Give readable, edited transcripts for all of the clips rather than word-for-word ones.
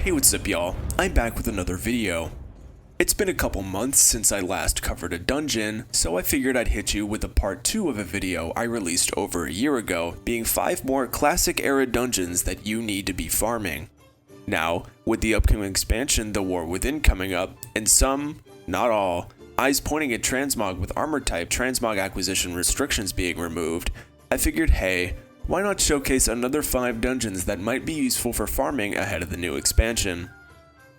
Hey, what's up y'all? I'm back with another video. It's been a couple months since I last covered a dungeon, so I figured I'd hit you with a part 2 of a video I released over a year ago, being 5 more classic era dungeons that you need to be farming. Now, with the upcoming expansion The War Within coming up, and some, not all, eyes pointing at transmog with armor type transmog acquisition restrictions being removed, I figured hey, why not showcase another 5 dungeons that might be useful for farming ahead of the new expansion.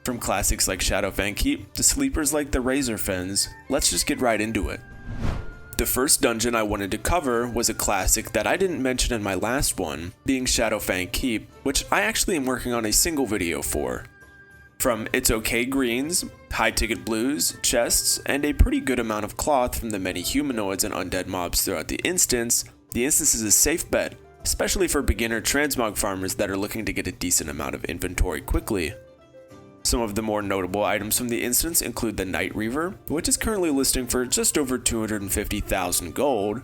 From classics like Shadowfang Keep to sleepers like the Razorfens, let's just get right into it. The first dungeon I wanted to cover was a classic that I didn't mention in my last one, being Shadowfang Keep, which I actually am working on a single video for. From its okay greens, high ticket blues, chests, and a pretty good amount of cloth from the many humanoids and undead mobs throughout the instance is a safe bet, especially for beginner transmog farmers that are looking to get a decent amount of inventory quickly. Some of the more notable items from the instance include the Night Reaver, which is currently listing for just over 250,000 gold,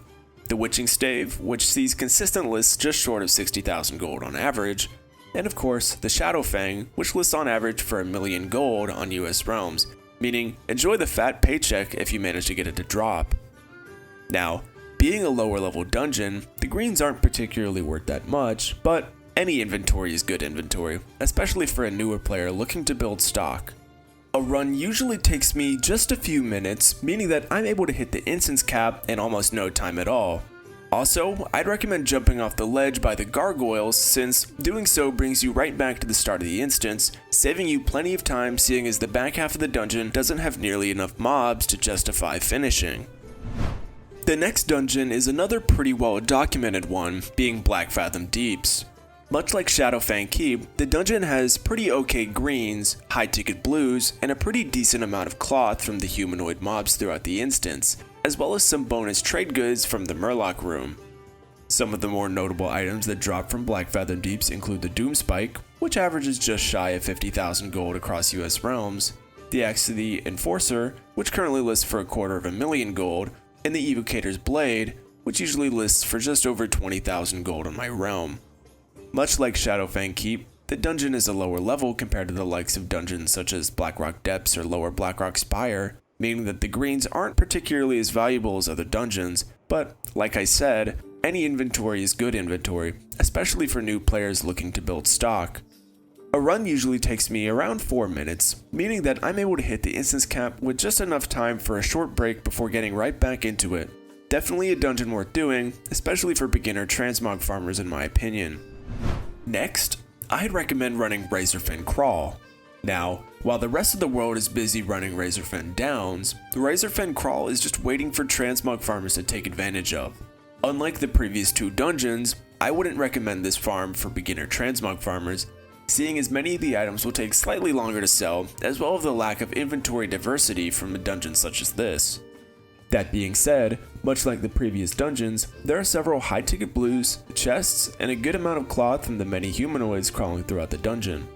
the Witching Stave, which sees consistent lists just short of 60,000 gold on average, and of course the Shadowfang, which lists on average for 1 million gold on US realms, meaning enjoy the fat paycheck if you manage to get it to drop. Now, being a lower level dungeon, the greens aren't particularly worth that much, but any inventory is good inventory, especially for a newer player looking to build stock. A run usually takes me just a few minutes, meaning that I'm able to hit the instance cap in almost no time at all. Also, I'd recommend jumping off the ledge by the gargoyles, since doing so brings you right back to the start of the instance, saving you plenty of time seeing as the back half of the dungeon doesn't have nearly enough mobs to justify finishing. The next dungeon is another pretty well documented one, being Blackfathom Deeps. Much like Shadowfang Keep, the dungeon has pretty okay greens, high ticket blues, and a pretty decent amount of cloth from the humanoid mobs throughout the instance, as well as some bonus trade goods from the Murloc room. Some of the more notable items that drop from Blackfathom Deeps include the Doom Spike, which averages just shy of 50,000 gold across US realms, the Axe of the Enforcer, which currently lists for 250,000 gold, and the Evocator's Blade, which usually lists for just over 20,000 gold on my realm. Much like Shadowfang Keep, the dungeon is a lower level compared to the likes of dungeons such as Blackrock Depths or Lower Blackrock Spire, meaning that the greens aren't particularly as valuable as other dungeons, but like I said, any inventory is good inventory, especially for new players looking to build stock. A run usually takes me around 4 minutes, meaning that I'm able to hit the instance cap with just enough time for a short break before getting right back into it. Definitely a dungeon worth doing, especially for beginner transmog farmers in my opinion. Next, I'd recommend running Razorfen Kraul. Now, while the rest of the world is busy running Razorfen Downs, the Razorfen Kraul is just waiting for transmog farmers to take advantage of. Unlike the previous 2 dungeons, I wouldn't recommend this farm for beginner transmog farmers, seeing as many of the items will take slightly longer to sell, as well as the lack of inventory diversity from a dungeon such as this. That being said, much like the previous dungeons, there are several high ticket blues, chests, and a good amount of cloth from the many humanoids crawling throughout the dungeon.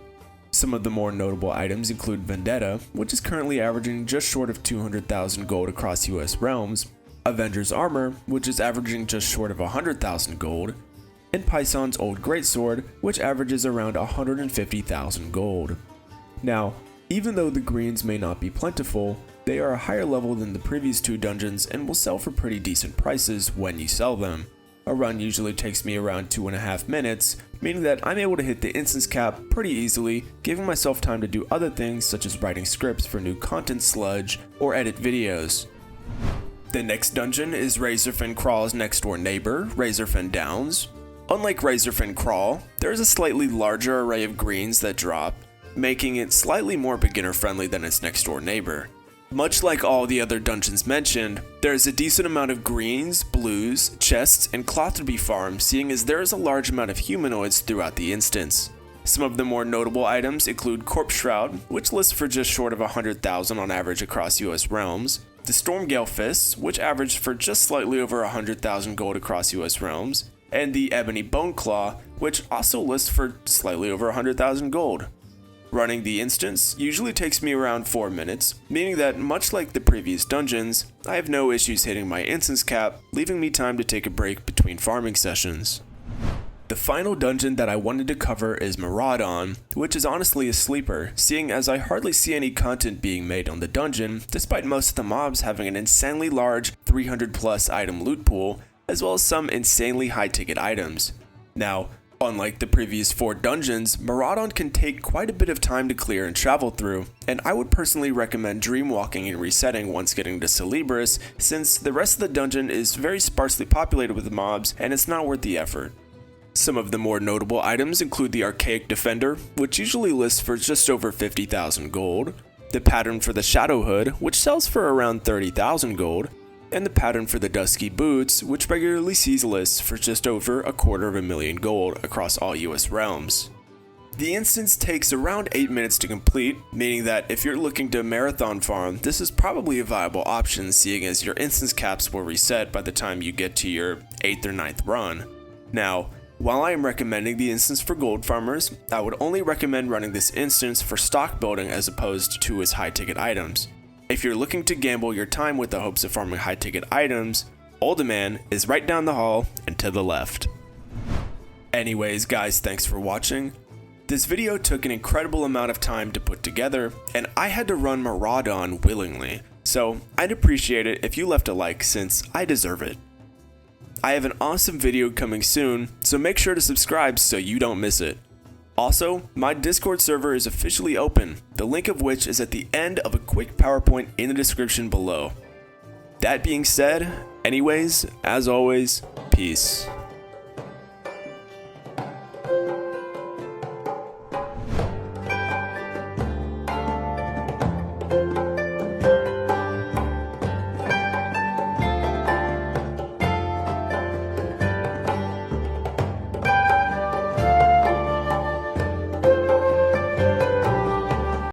Some of the more notable items include Vendetta, which is currently averaging just short of 200,000 gold across US realms, Avenger's Armor, which is averaging just short of 100,000 gold, and Pison's Old Greatsword, which averages around 150,000 gold. Now, even though the greens may not be plentiful, they are a higher level than the previous 2 dungeons and will sell for pretty decent prices when you sell them. A run usually takes me around 2.5 minutes, meaning that I'm able to hit the instance cap pretty easily, giving myself time to do other things such as writing scripts for new content sludge or edit videos. The next dungeon is Razorfen Kraul's next door neighbor, Razorfen Downs. Unlike Razorfen Kraul, there is a slightly larger array of greens that drop, making it slightly more beginner friendly than its next door neighbor. Much like all the other dungeons mentioned, there is a decent amount of greens, blues, chests, and cloth to be farmed, seeing as there is a large amount of humanoids throughout the instance. Some of the more notable items include Corpse Shroud, which lists for just short of 100,000 on average across US realms, the Stormgale Fists, which averaged for just slightly over 100,000 gold across US realms, and the Ebony Bone Claw, which also lists for slightly over 100,000 gold. Running the instance usually takes me around 4 minutes, meaning that much like the previous dungeons, I have no issues hitting my instance cap, leaving me time to take a break between farming sessions. The final dungeon that I wanted to cover is Maraudon, which is honestly a sleeper, seeing as I hardly see any content being made on the dungeon, despite most of the mobs having an insanely large 300 plus item loot pool, as well as some insanely high ticket items. Now, unlike the previous 4 dungeons, Maraudon can take quite a bit of time to clear and travel through, and I would personally recommend dreamwalking and resetting once getting to Celebris, since the rest of the dungeon is very sparsely populated with mobs and it's not worth the effort. Some of the more notable items include the Archaic Defender, which usually lists for just over 50,000 gold, the pattern for the Shadow Hood, which sells for around 30,000 gold, and the pattern for the Dusky Boots, which regularly sees lists for just over 250,000 gold across all US realms. The instance takes around 8 minutes to complete, meaning that if you're looking to marathon farm, this is probably a viable option, seeing as your instance caps will reset by the time you get to your 8th or 9th run. Now, while I am recommending the instance for gold farmers, I would only recommend running this instance for stock building as opposed to as high ticket items. If you're looking to gamble your time with the hopes of farming high ticket items, Uldaman is right down the hall and to the left. Anyways guys, thanks for watching. This video took an incredible amount of time to put together, and I had to run Maraudon willingly, so I'd appreciate it if you left a like since I deserve it. I have an awesome video coming soon, so make sure to subscribe so you don't miss it. Also, my Discord server is officially open, the link of which is at the end of a quick PowerPoint in the description below. That being said, anyways, as always, peace.